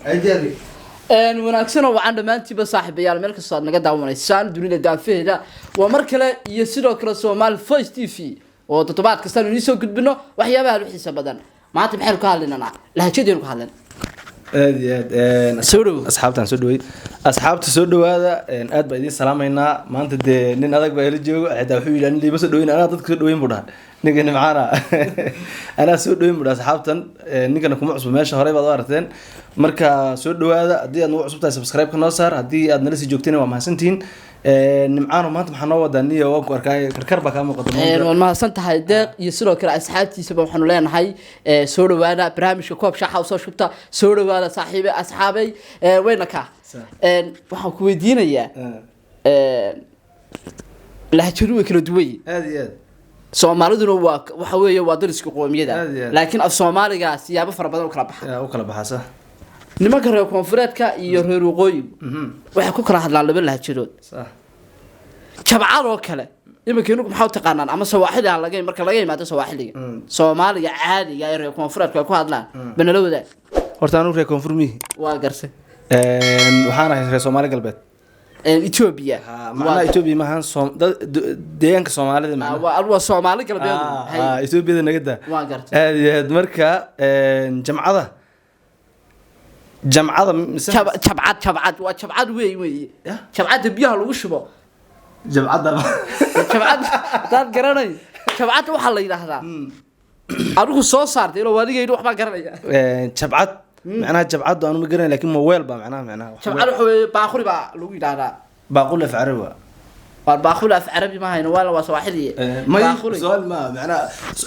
أجري wanaagsan oo wacan dhamaantiiba saaxiibayaal meel kasta aad naga daawanaysaan dunida daafeeda waa mar kale iyo sidoo kale Soomaali Voice TV oo toddobaad kasta inuu soo gudbino waxyaabaha aad u xiiso badan maanta maxay ku hadlaynaa lahajadeen ku hadlayn asxaabta soo dhawaada aad baa idin salaameynaa maanta de nin adag baa ila joogo xitaa wuxuu yiraahdaa in liiba soo dhaweyn ana dadka soo dhaweyn buu dhahay ninka nimcaana ana soo dhaweyn buu dhahay asxaabtan ninkana kuma cusub meesha hore baad u aragteen marka soo dhawaada hadii aad nagu cusub tahay subscribe ka noo saar hadii aad nala sii joogteen waa mahadsantiin nimcaano maanta maxaa noo wadaa niyo waan ku arkay karkar baa ka muuqata waan mahadsan tahay deeq iyo sidoo kale asxaabtiisa waxaanu leenahay soo dhawaada barnaamijka koob shaaxa oo soo shubta soo dhawaada asxaabay wayna ka waxaan ku weydiinayaa lahajadu way kala duwan aad iyo aad Soomaaliduna waxa weeye waa dariska qoomiyada laakiin af Soomaaliga siyaabo fara badan u kala baxasa nimanka reer koonfureedka iyo reer waqooyi waxay ku kala hadlaan laba lahajadood صح jabcad oo kale iminka maxaa u taqaanaan ama Soomaali aan laga marka laga yimaado Soomaaliga Soomaaliga caadiga ay reer koonfureedka ku hadlaan banala wadaag horta anu reer koonfurmi waa garsay waxaan ahay reer Soomaali galbeed Ethiopia macna Ethiopia ma ahan deegaanka Soomaalida macna waa Soomaali galbeed Ethiopia nagada waa garsay aad marka jabcad waa jabcad weey jabcad biyaha lagu shubo jabcad dad garanay jabcad waxa la yiraahdaa adigu soo saartay ilo wadigaydu waxba garanaya jabcad macnaha jabcad aanu ma garanay laakiin ma weel ba macnaha jabcad waxa baaquli ba lagu yiraahdaa baaquli af carabi waa baaquli af carabi ma hayno wala waa Soomaali baaquli su'aal ma macnaha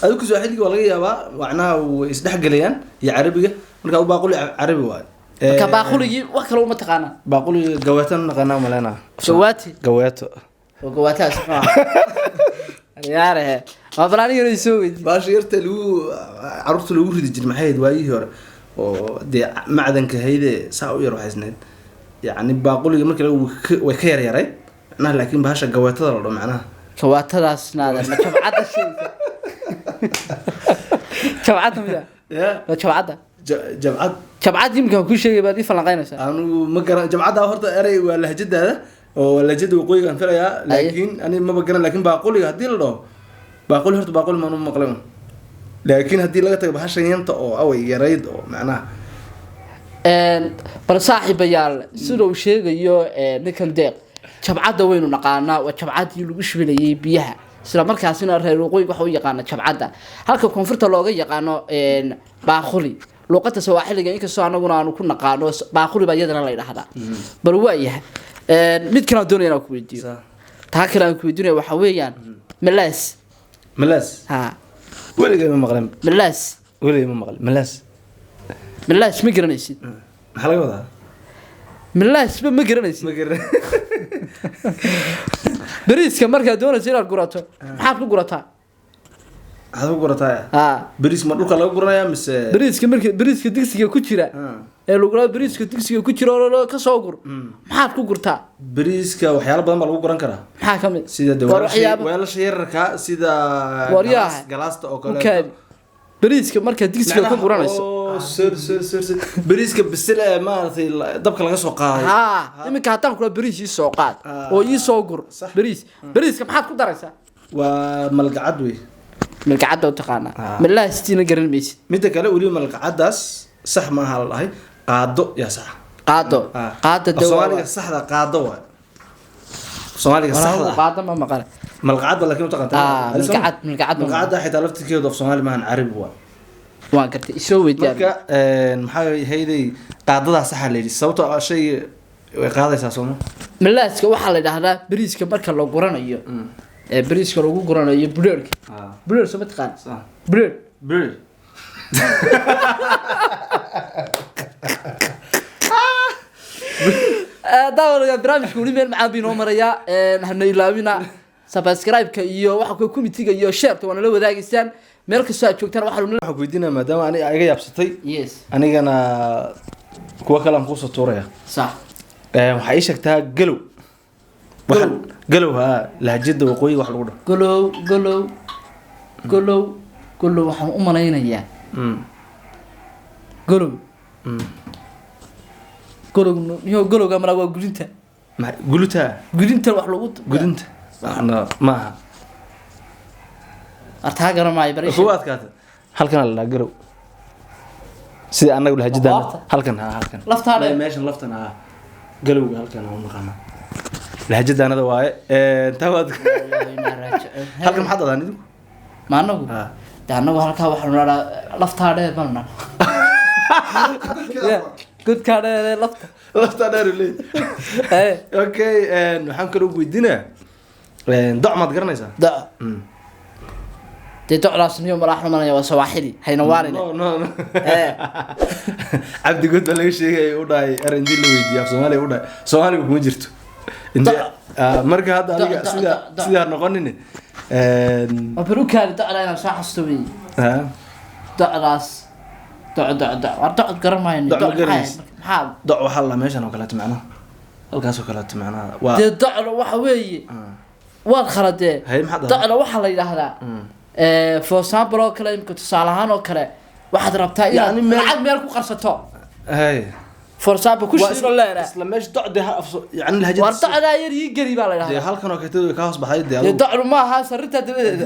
adigu Soomaaliga waa laga yaabaa macnaha way isdhaxgalayaan iyo carabiga marka uu baaquli carabi waa ka baaquligi wax kale uma taqaana baaquli gawaatan naqana malena gawaato وقواتاس ياره ما بلاني يسوي باش يرتلو عرفت لو ريد جير maxayd waayii hore oo de macdanka hayde saa u yar waxaysneed yaani baaquliga markii way ka yaray macnaha laakiin baasha gawaatada la dhaw macnaha gawaatadaas naada ma jabcada sheeyay jabcada miya ya jabcada jabcad imka ku sheegay baad i falanqaynaysa anu ma garan jabcada horta eray waa lahjadaada oo lahjada waqooyiga aan filayaa laakiin ani ma garan laakiin baaquliga hadii la dhaho baaquli horta baaquli ma maqleen laakiin hadii laga tago bahashayanta oo away yarayd oo macnaha bal saaxiibayaal sidoo uu sheegayo ninkan deeq jabcada weynu naqaanaa waa jabcadii lagu shibinayay biyaha isla markaasina reer waqooyiga waxa uu yaqaan jabcada halka koonfurta looga yaqaano baaquli luqadda Soomaaliga inkastoo anaguna aanu ku naqaano baaquli baa iyadana la yiraahdaa bal waa yahay mid kale doonayna ku weydiiyo taa kale aan ku weydiinay waxa weeyaan malaas ha weliga ma maqleen malaas ma garanaysid maxaa laga wadaa malaas ma garanaysid bariiska marka doonaysid inaad gurato maxaad ku gurataa waxaad ku gurataa bariis ma dhulka laga guranayaa mise bariiska digsiga ku jira ee lagu raad bariiska digsiga ku jira oo ka soo gur maxaad ku gurtaa bariiska waxyaalo badan baa lagu guran karaa maxaa kamid sida weelasha yararka sida galaasta oo kale bariiska marka digsiga ka guranayso bariiska bisil ee maartay dabka laga soo qaaday iminka hataan kula bariis ii soo qaad oo ii soo gur bariiska maxaad ku daraysaa waa malgacad wey malgacad oo taqaana malaastiina garan maysid midda kale wali malgacadaas صح ما هالله قادو يا صح قادو Soomaaliga saxda qaado waa Soomaaliga saxda qaado ma maqal malqacad laakiin taqaantaa malqacad xitaa laftirkeedu af Soomaali maahan Carabi waa gartay isoo weydiyay marka maxay hayday qaadada sax leeyahay sababtoo ah shay way qaadaysaa Soomaali malaaska waxa la yiraahdaa bariiska marka la guranayo bariiska lagu guranayo buleerka soo taqaan buleer داول برامج كولي مeel macaan bino maraya hana ilaawina subscribe-ka iyo waxa ku committee-ga iyo share-ka wana la wadaagisaan meel kasta aad joogtaan waxa ku weydiinaa maadaama ani iga yaabsatay yes anigana kuwa kale aan ku soo tuuraya sax waxa ay sheegtaa galow ha lahjada waqooyi wax lagu dhaho golow waxaan u malaynayaa golow golowga malaa waa gudinta guluta wax lagu gudinta maaha artaa garamaayo barish kuwa adkaata halkan la garow sida anagu lahajidaan halkan laftaada meeshan laftan galowga halkan oo maqana lahajadaanada waaye tawaad halkan maxaad adaan idinku ma anagu anagu halkaa waxaan nolaa laftaada malna godka dheer lafta dheer leey okay waxaan kala weydiinaa doc maad garanaysaa doc docdaas niyo maraxna manaya waa Sawaaxili hayna waarine no abdi god baa laga sheegay u dhaay RND la weydiiyay af Soomaaliya u dhaay Soomaaliga kuma jirto marka hadda aniga sida noqonin abrukaali docda inaan soo xastoobay docdaas doc garamayn doc waxa la meeshan oo kale timacna halkaas oo kale timacna waa doc waxa weeye waad khaladee docda waxa la yiraahdaa for example oo kale imka tusaalahaan oo kale waxaad rabtaa inaad lacag meel ku qarsato for example ku shiro leeyahay isla meesh docda yani lahajad war docda yar ii gari baa la yiraahdaa halkan oo kale ka hoos baxay de docda ma aha sarinta dabadeeda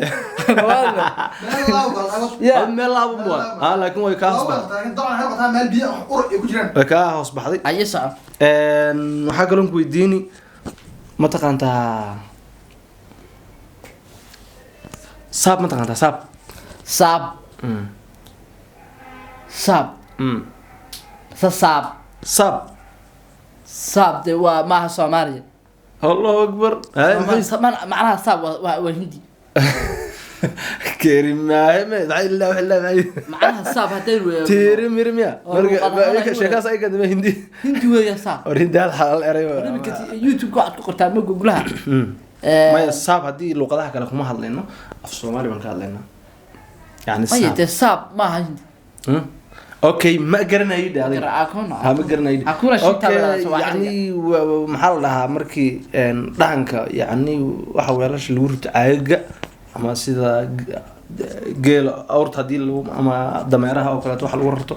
ya meel laabo ma laakiin way ka hoos baxday docda waxa meel biyo ur ku jiraan ka hoos baxday ayisa waxa kale ku weydiini ma taqaantaa saab ma taqaantaa saab de waa maaha Soomaaliya Allahu Akbar macnaha saab waa hindi كريمة ما إلا وحلا معها صاب هتلو تيري ميرميا مرق شكاس أي كده هندي هندي ويا صاب ورهندي الحال أريوا يوتيوب قاعد قرطان ما جوجلها ما الصاب هدي اللغة ده كلام ما هذلنا في الصومالي ما كهذلنا يعني الصاب أي الصاب ما هندي اوكي ما قرنا يدي هذه ما قرنا يدي يعني محل لها مركي دهنك يعني waxa weelash lagu rito aaga ama sida geel awrta hadii ama dameeraha oo kale wax lagu rito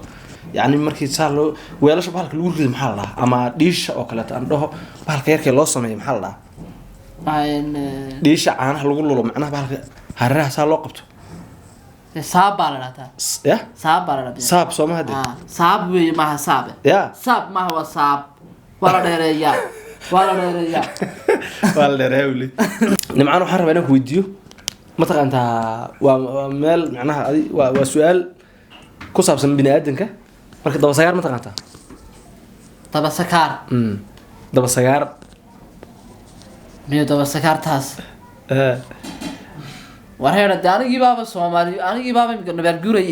yani markii saalo weelash bahalka lagu rido maxaa la ama dhiisha oo kale aan dhaho bahalka yarkee loo sameeyo maxaa la dhiisha caanaha lagu lulo macnaha bahalka harraha saa loo qabto صاب على لا يا صاب على لا صاب سوما هدي صاب ما صاب يا صاب ما هو صاب ولا ديريا ولا ديريا ولا ديريولي نمعانو حرب انا كويديو ما تقانتا ومال معناها وسؤال كصابسن بني ادمك marka daba sagaar ma taqaanta daba sagaar daba sagaar miyo daba sagaar taas warheera daanigi baaba Soomaali anigi baaba imka nabar guuray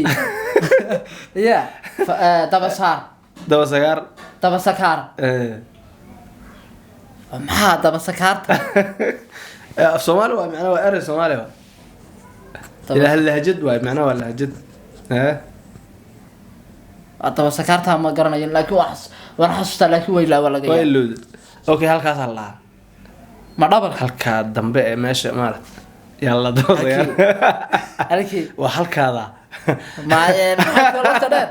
ya daba sagaar maxaa daba sagaarta af Soomaali waa macna waa eray Soomaali waa ilaa lahjad waa macna waa lahjad daba sagaarta ma garanayo laakiin waan xasuusta laakiin way la laga yahay okay halkaas Allah ma dhabar halka dambe ee meesha maarad يلا دوزيان أركي وحلكادا ما لفت دير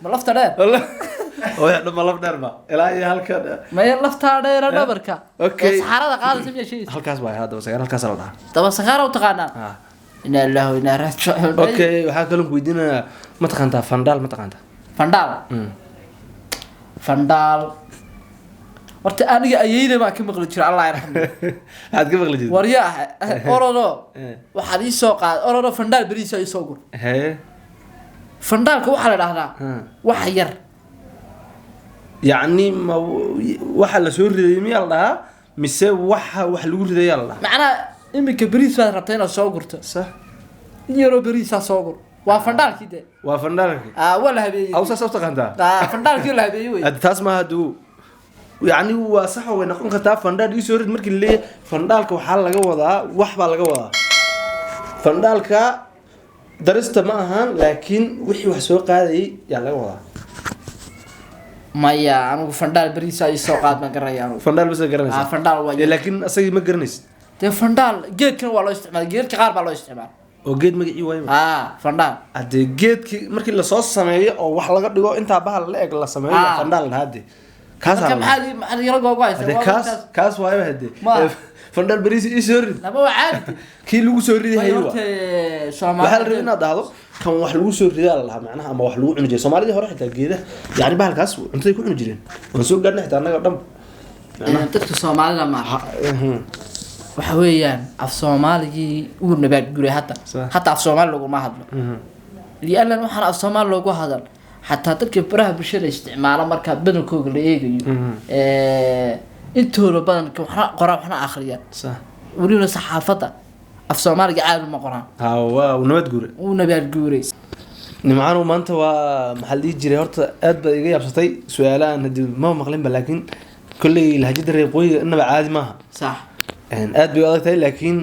ما لفت دير والله ويا ما لفت دير ما إلا هي هالكادا ما لفت دير دبركا أوكي سحارة قاعدة تبي شيء هالكاس باي هذا دوزيان هالكاس الله طب سحارة وتقانا إن الله وإن رجع أوكي وحكلم بيدينا ما تقانتا فندال ما تقانتا فندال horta aniga ayeeyda ma ka maqli jiro Allah yarxamo aad ka maqli jirtay wariyaa ororo waxa li soo qaad ororo fandaal bariis ay soo gur fandaalka waxa la dhaahdaa wax yar yani waxa la soo riday miyaa la dhahaa mise waxa wax lagu riday la dhahaa macna imika bariis baad rabtaa inaad soo gurto sax yaro bariis soo gur waa fandaalkii de waa fandaalkii wala habeeyay aw saas taqaanta fandaalkii la habeeyay way taas ma hadu يعني هو صح ونقول كتاب فندال يسورد مركي اللي فندالك وحال لقى وضع وحبا لقى وضع فندالك درست معها لكن وحي وحسوق هذا يعني لقى وضع ما يا أنا فندال بريسا يسوقات ما قريانو فندال بس قرنيس فندال واجد لكن أصلا ما قرنيس ده فندال جيت كان والله استعمال جيت كغار بالله استعمال وجيت مجيء وين فندال عاد جيت مركي اللي صوص سماية أو وح لقى دقوا أنت بحال لا أكل سماية فندال هذه kaas marka maxaa yaro googo haysa hade kaas waayo hade fandal bariis ii soo rid laba waa caadi kii lagu soo riday haywa horta waxa la Soomaaliya rabaa inaad dhahdo kan wax lagu soo ridaa la lahaa macnaha ama wax lagu cuni jiray Soomaalida hore xitaa geedaha yani bahalkaas cuntay ku cuni jireen waan soo gaarnay xitaa anaga dhan dadka Soomaalida ma waxa weeyaan af Soomaaligii uu nabaad guray hatta af Soomaali lagu ma hadlo lian waxaan af Soomaali loogu hadal hatta dadka baraha bulshada isticmaala marka badankooda la eegayo intooda badanka waxa qoraa waxna akhriyaan صح waliba saxaafada af Soomaaliga caadi ma qoraan waa uu nabaad guuray nimcaanu maanta waa maxal dhigi jiray horta aad ba iga yaabsatay su'aalahan hadii ma maqlin laakiin kulli lahjada reeqooyiga inaba caadi maaha صح aad bay adag tahay laakiin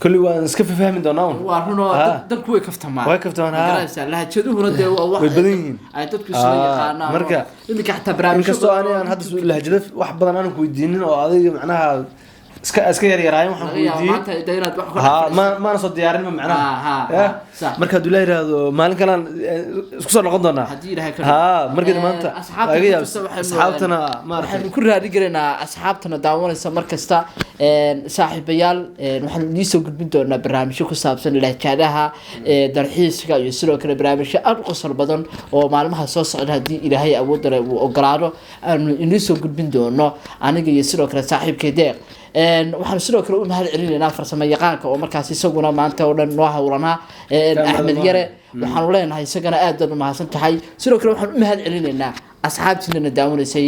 kulli waan iska fahmi doonaa waa runo dadku way kaftamaan lahjaduhuna dee waa wax way badan yihiin ay dadku isla yaqaanaan marka idinka xataa barnaamijyo inkastoo aan hadda lahjada wax badan aan ku weydiinin oo adiga macnaha iska yaryaraayn waxaan ku weydiiyay ma soo diyaarin macnaha marka haduu leeyahay maalin kale isku soo noqon doonaa markii maanta laga yaab asxaabtana ma waxaan ku raadi gareynaa asxaabtana daawanaysa markasta saaxiibayaal waxaan idin soo gudbin doonaa barnaamijyo ku saabsan lahjadaha dalxiiska iyo sidoo kale barnaamijyo aad u qosol badan oo maalmaha soo socda hadii Ilaahay awood leh uu ogolaado aan idin soo gudbin doono aniga iyo sidoo kale saaxiibkeeda waxaan sidoo kale u mahad celinaynaa farsamo yaqaanka oo markaas isaguna maanta oo dhan noo hawlanaa Axmed Yare waxaan leenahay isagana aad u mahadsan tahay sidoo kale waxaan u mahad celinaynaa asxaabtiina daawanaysay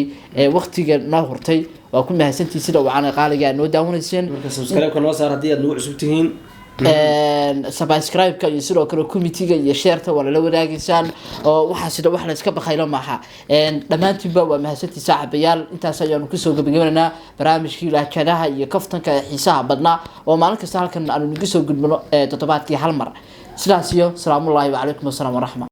waqtiga noo hortay waa ku mahadsantii sida wacan qaaliga noo daawanayseen marka subscribe-ka noo saar hadii aad nagu cusub tihiin subscribe-ka iyo sidoo kale committee-ga iyo share-ta wala la wadaagisaan oo waxa sida wax la iska baxaylo maaha dhamaantiinba waa mahadsantii saaxiibayaal intaas ayaanu ku soo gabagabeynaa barnaamijkii lahjadaha iyo kaftanka xiisaha badnaa oo maalin kasta halkan aanu nagu soo gudbino toddobaadkii hal mar sidaas iyo salaamu alayhi wa alaykum assalaam wa rahma